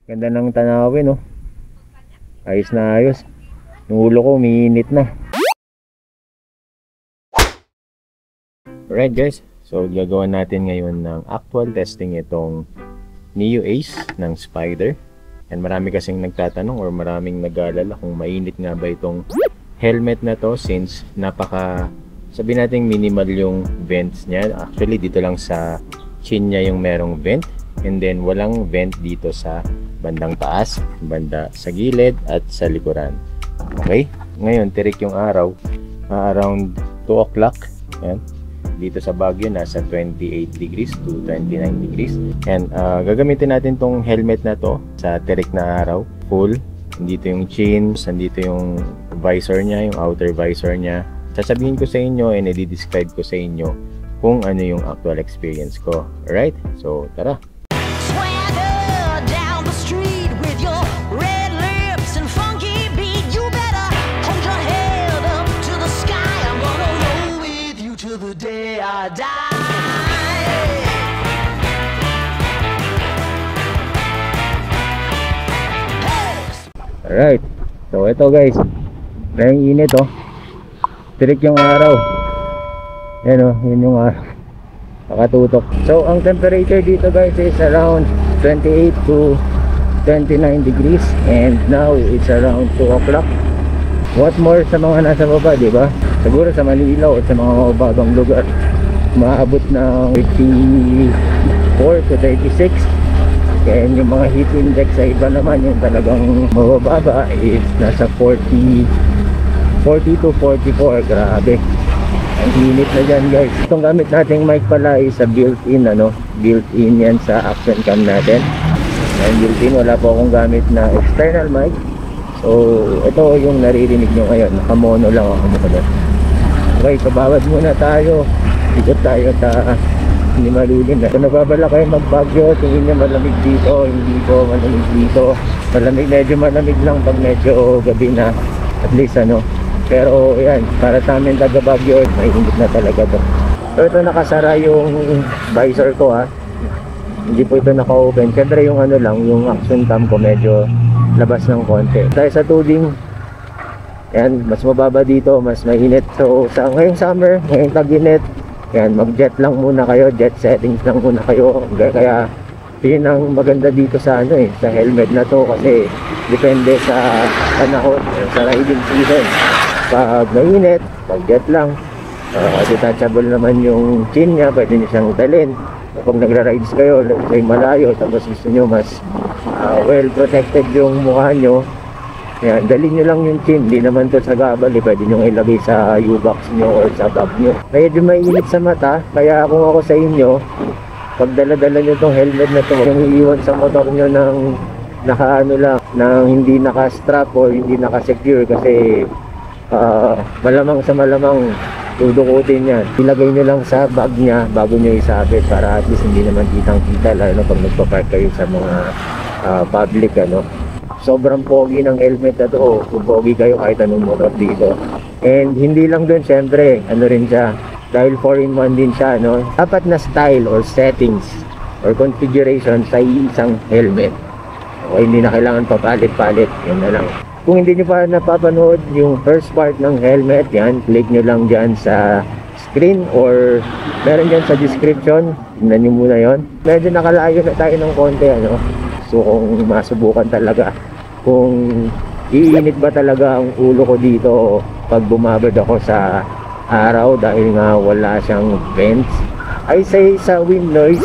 Ganda ng tanawin, oh. Ayos na ayos. Yung ulo ko umiinit na. Alright guys, so gagawa natin ngayon ng actual testing itong Neo Ace ng Spyder. And marami kasing nagtatanong or maraming nag-aalala kung mainit nga ba itong helmet na to, since sabi natin minimal yung vents niya. Actually dito lang sa chin niya yung merong vent, and then walang vent dito sa bandang taas, banda sa gilid at sa likuran. Okay, ngayon tirik yung araw, around 2 o'clock. Yan. Dito sa Baguio nasa 28 degrees to 29 degrees. And gagamitin natin tong helmet na to sa tirik na araw, full. Nandito yung chin, nandito yung visor niya, yung outer visor niya. Sasabihin ko sa inyo and i-describe ko sa inyo kung ano yung actual experience ko. Alright, so tara. Alright, so ito guys, may init oh, tirik yung araw. Yan oh, yun yung araw, nakatutok. So ang temperature dito guys is around 28 to 29 degrees, and now it's around 2 o'clock. What more sa mga nasa baba, diba? Siguro sa Manila o sa mga mababang lugar maabot ng 54 to 36. And yung mga heat index sa iba naman, yung talagang mababa is nasa 40 to 44. Grabe, ang init na dyan guys. Itong gamit nating mic pala is a built-in, built-in yan sa action cam natin. And built-in, wala po akong gamit na external mic. So ito yung naririnig nyo ngayon, nakamono lang ako muna. Okay, pabawad muna tayo, ikot tayo ta hindi malulim na. Kung nababala kayo mag-Baguio, tingin nyo malamig dito, hindi po malamig dito. Malamig, medyo malamig lang pag medyo gabi na, at least pero yan, para sa amin taga Baguio, mainit na talaga to. So ito nakasara yung visor ko ha, hindi po ito naka-open. Siyempre yung lang, yung action cam ko medyo labas ng konti. Dahil sa tubing yan, mas mababa dito, mas mainit. So sa ngayong summer, ngayong tag-init, yan, mag-jet lang muna kayo, jet settings lang muna kayo. Kaya yun ang maganda dito sa sa helmet na to, kasi depende sa panahon, sa riding season. Pag mainit, mag-jet lang, detachable naman yung chin niya, pwede nyo siyang dalhin. Pag nagra-rides kayo, ay malayo, tapos gusto nyo mas well protected yung mukha nyo, yan, dalhin nyo lang yung chin. Hindi naman to sa gabal, pwede nyo ilagay sa U-box nyo or sa bag nyo. Medyo mainit sa mata, kaya kung ako sa inyo, pag dala-dala nyo tong helmet na to, yung iiwan sa motor nyo ng lang, ng hindi naka-strap or hindi naka-secure, kasi malamang sa malamang dudukutin yan. Ilagay nyo lang sa bag nya bago nyo isabit, para at least hindi naman kitang-kita, lalo pag nagpa-park kayo sa mga public Sobrang pogi ng helmet na to, kung pogi kayo kahit anong motor dito. And hindi lang dun, syempre rin siya, dahil 4-in-1 din siya, dapat na style or settings or configuration sa isang helmet. Okay, hindi na kailangan papalit-palit, yan na lang. Kung hindi nyo pa napapanood yung first part ng helmet, yan, click nyo lang dyan sa screen or meron dyan sa description, tingnan nyo muna yon. Medyo nakalayo na tayo ng konti, so kung masubukan talaga kung iinit ba talaga ang ulo ko dito pag bumabad ako sa araw, dahil nga wala siyang vents. I say sa wind noise,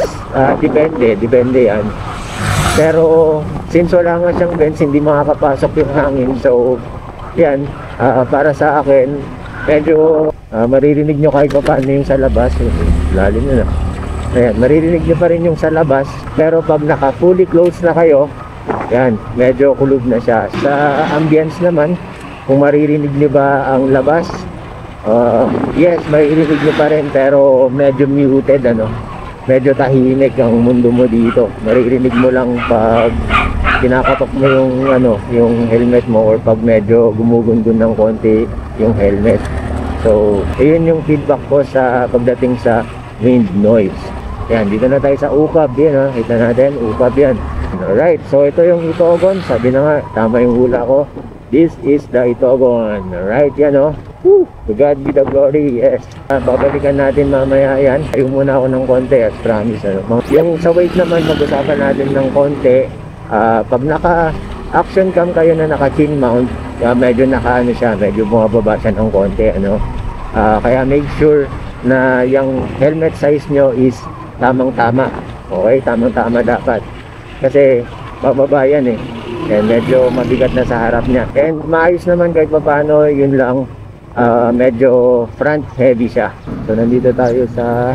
depende yan. Pero since wala nga siyang vents, hindi makakapasok yung hangin. So yan, para sa akin, medyo maririnig nyo kahit pa paano yung sa labas. Lalim na. Ayan, maririnig nyo pa rin yung sa labas. Pero pag naka fully closed na kayo, yan, medyo kulog na siya. Sa ambience naman, kung maririnig nyo ba ang labas, yes, maririnig nyo pa rin, pero medyo muted, medyo tahimik ang mundo mo dito. Maririnig mo lang pag kinakatok mo yung helmet mo, or pag medyo gumugungun ng konti yung helmet. So ayun yung feedback ko sa pagdating sa wind noise. Yan, dito na tayo sa ukab. Yan, kita natin, ukab yan. Alright, so ito yung Itogon. Sabi na nga, tama yung hula ko. This is the Itogon. Alright, yan o. To God be the glory, yes. Babalikan natin mamaya yan. Ayaw muna ako ng konti, as promise. Yung sa weight naman, mag-usapan natin ng konti. Pag naka-action cam kayo na naka-chin mount, medyo naka-ano siya, medyo bumababa siya ng konti. Kaya make sure na yung helmet size nyo is tamang-tama. Okay, tamang-tama dapat. Kasi bababa yan eh. And medyo mabigat na sa harap niya. And maayos naman kahit paano, yun lang. Medyo front heavy siya. So nandito tayo sa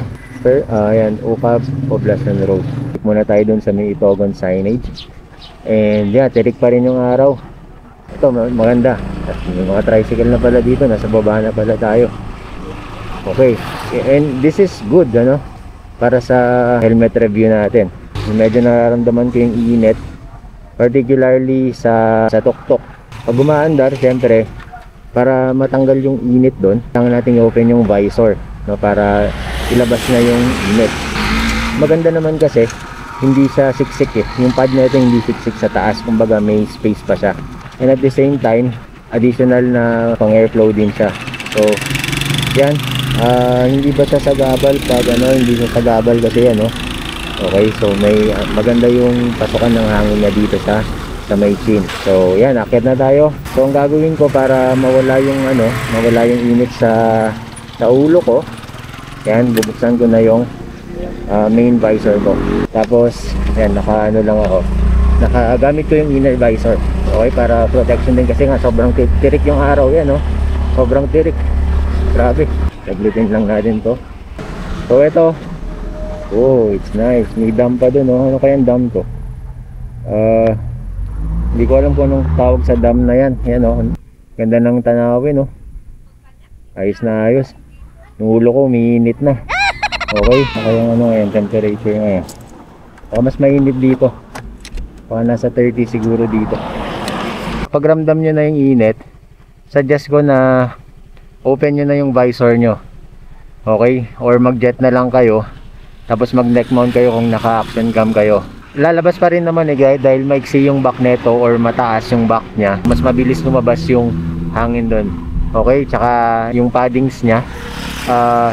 ayan, Ukap Poblacion Road. Muna tayo dun sa may Itogon signage. And yeah, tirik pa rin yung araw. Ito maganda. At may mga tricycle na pala dito. Nasa baba na pala tayo. Okay. And this is good, ano? Para sa helmet review natin. Medyo nararamdaman ko yung init, particularly sa tuktok. Pag gumaandar, syempre, para matanggal yung init doon, kailangan natin i-open yung visor, no, para ilabas na yung init. Maganda naman kasi, hindi siya siksik eh. Yung pad na ito hindi siksik sa taas, kumbaga may space pa siya. And at the same time, additional na pang airflow din siya. So, yan. Hindi ba siya sagabal pag hindi siya sagabal kasi yan, no? Okay, so may maganda yung pasukan ng hangin na dito sa may chin. So yan, akit na tayo. So ang gagawin ko para mawala yung init sa ulo ko, yan, bubuksan ko na yung main visor ko. Tapos yan, nakaano lang ako, nakagamit ko yung inner visor. Okay, para protection din kasi nga sobrang tirik yung araw yan, no? Sobrang tirik, grabe. Taglitin lang natin to. So ito, oh, it's nice. May dam pa dun, oh. Ano kayang dam to? Hindi ko alam kung anong tawag sa dam na yan. Yan, oh. Ganda ng tanawin, oh. Ayos na ayos. Yung ulo ko, umiinit na. Okay, saka yung yung temperature ngayon. Mas mainit dito. Baka nasa 30 siguro dito. Pag ramdam nyo na yung init, suggest ko na open nyo na yung visor nyo. Okay? Or mag-jet na lang kayo. Tapos mag neck mount kayo kung naka-action cam kayo. Lalabas pa rin naman guys, dahil maiksi yung back neto or mataas yung back nya. Mas mabilis lumabas yung hangin doon. Okay? Tsaka yung paddings nya,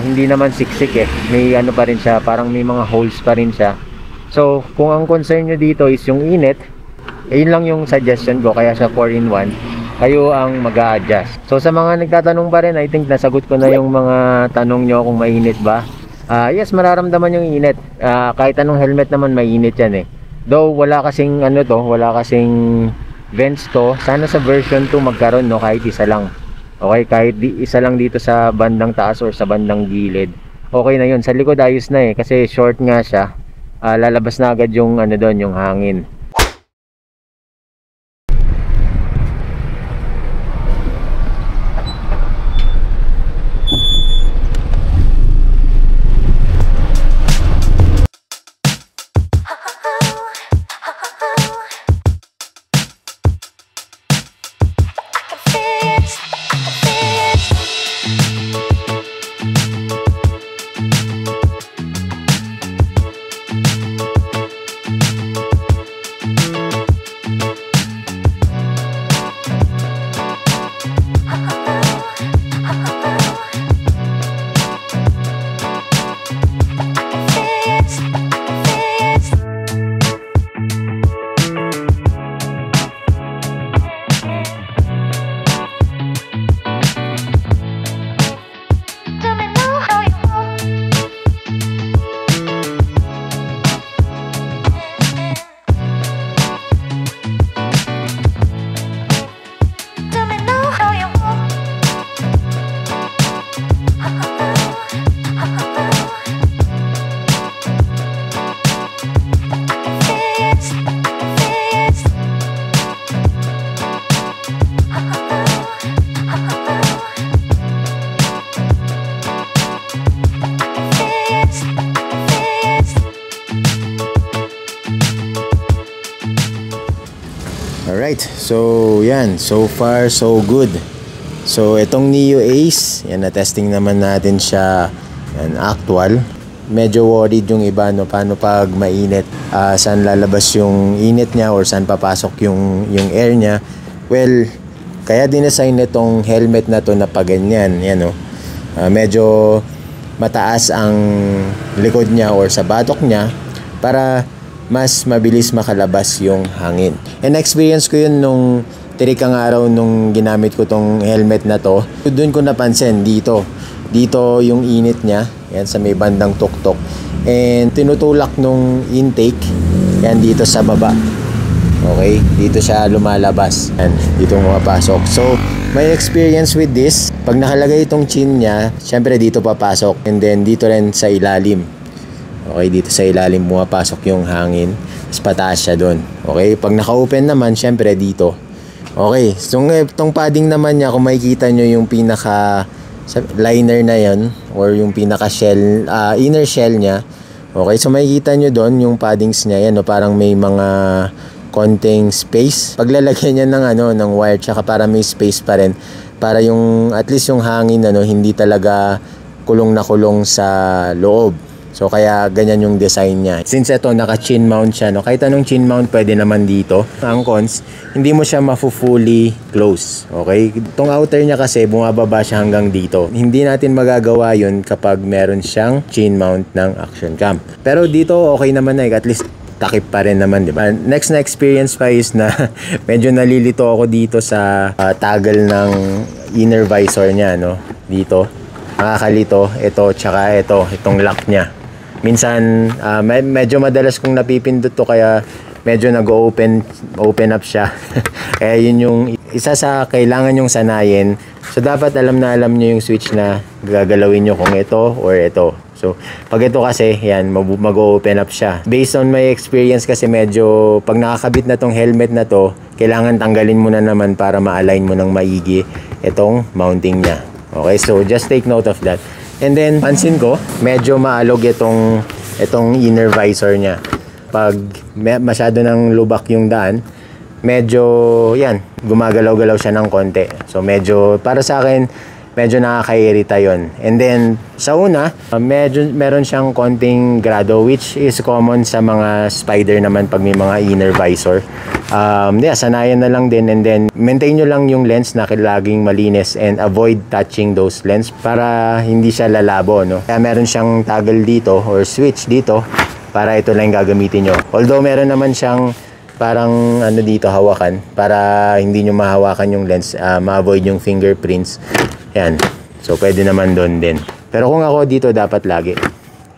hindi naman siksik eh. May ano pa rin siya, parang may mga holes pa rin siya. So, kung ang concern nyo dito is yung init, yun lang yung suggestion ko, kaya siya 4-in-1. Kayo ang mag-a-adjust. So, sa mga nagtatanong pa rin, I think nasagot ko na yung mga tanong nyo kung mainit ba. Yes, mararamdaman yung init. Kahit anong helmet naman mainit yan eh. Though wala kasing wala kasing vents to. Sana sa version 2 magkaroon, no, kahit isa lang. Okay, kahit isa lang dito sa bandang taas or sa bandang gilid. Okay na yun. Sa likod ayos na eh, kasi short nga siya. Lalabas na agad yung doon, yung hangin. Alright, so yan, so far so good. So itong Neo Ace, yan, na testing naman natin siya, yan, actual. medyo worried yung iba, no? Paano pag mainit? Saan lalabas yung init niya or saan papasok yung air niya? Well, kaya dinesign nitong helmet na to na paganyan. Yan, no? Medyo mataas ang likod niya or sa batok niya para mas mabilis makalabas yung hangin. And experience ko yun nung tirikang araw nung ginamit ko tong helmet na to. Doon ko napansin dito yung init niya, yan sa may bandang tuktok. And tinutulak nung intake, yan dito sa baba. Okay, dito siya lumalabas. Yan, dito pumapasok. So, may experience with this. Pag nakalagay itong chin niya, syempre dito papasok. And then dito rin sa ilalim. Okay, dito sa ilalim pumapasok yung hangin. Tapos pataas siya doon. Okay, pag naka-open naman, syempre dito. Okay, so itong padding naman niya, kung makikita nyo yung pinaka liner na yan or yung pinaka shell, inner shell niya. Okay, so makikita nyo doon yung paddings niya. Yan, no, parang may mga konting space. Paglalagyan niya ng wire, tsaka para may space pa rin. Para yung, at least yung hangin, hindi talaga kulong na kulong sa loob. So kaya ganyan yung design niya. Since ito naka chin mount siya, no? Kahit anong chin mount pwede naman dito. Ang cons, hindi mo siya fully close. Okay? Itong outer niya kasi bumababa siya hanggang dito. Hindi natin magagawa yun kapag meron siyang chin mount ng action cam. Pero dito okay naman na, at least takip pa rin naman, di ba? Next na experience pa is na medyo nalilito ako dito sa toggle ng inner visor niya, no? Dito. Nakakalito. Ito, tsaka itong lock niya. Minsan, medyo madalas kong napipindot to kaya medyo nag-open up siya. Kaya yun yung isa sa kailangan yung sanayin. So, dapat alam nyo yung switch na gagalawin nyo kung ito or ito. So, pag ito kasi, yan, mag-open up siya. Based on my experience kasi medyo, pag nakakabit na tong helmet na to, kailangan tanggalin mo na naman para ma-align mo ng maigi itong mounting niya. Okay, so just take note of that. And then, pansin ko, medyo maalog itong inner visor niya. Pag masyado ng lubak yung daan, medyo, yan, gumagalaw-galaw siya ng konti. So, medyo, para sa akin, medyo nakakairita yun. And then, sa una, meron siyang konting grado, which is common sa mga spider naman pag may mga inner visor. Sanayan na lang din, and then maintain nyo lang yung lens na laging malinis and avoid touching those lens para hindi siya lalabo, no? Kaya meron siyang toggle dito or switch dito para ito lang gagamitin nyo. Although meron naman siyang parang dito hawakan para hindi nyo mahawakan yung lens, ma-avoid yung fingerprints. Yan. So pwede naman doon din. Pero kung ako dito dapat lagi.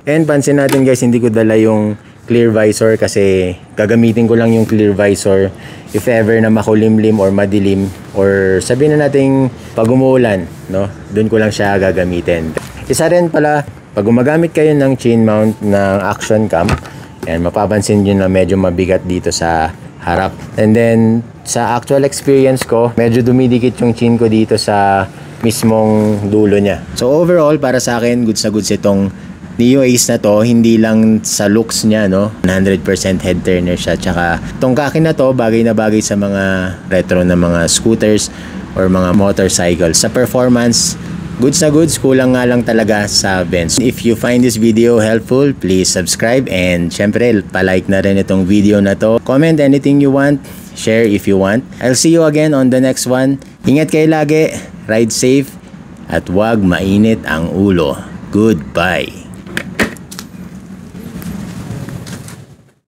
And pansin natin guys, hindi ko dala yung clear visor kasi gagamitin ko lang yung clear visor if ever na makulimlim or madilim or sabihin na nating pag umuulan, no? Doon ko lang siya gagamitin. Isa rin pala, pag gumagamit kayo ng chin mount ng action cam, yan, mapapansin nyo na medyo mabigat dito sa harap. And then, sa actual experience ko, medyo dumidikit yung chin ko dito sa mismong dulo niya. So overall, para sa akin, goods na goods itong Neo Ace na to. Hindi lang sa looks niya, no? 100% head turner siya. Tsaka itong kaki na to, bagay na bagay sa mga retro na mga scooters or mga motorcycles. Sa performance, goods na goods, kulang nga lang talaga sa vents. If you find this video helpful, please subscribe and syempre, palike na rin itong video na to. Comment anything you want, share if you want. I'll see you again on the next one. Ingat kayo lagi, ride safe, at huwag mainit ang ulo. Goodbye.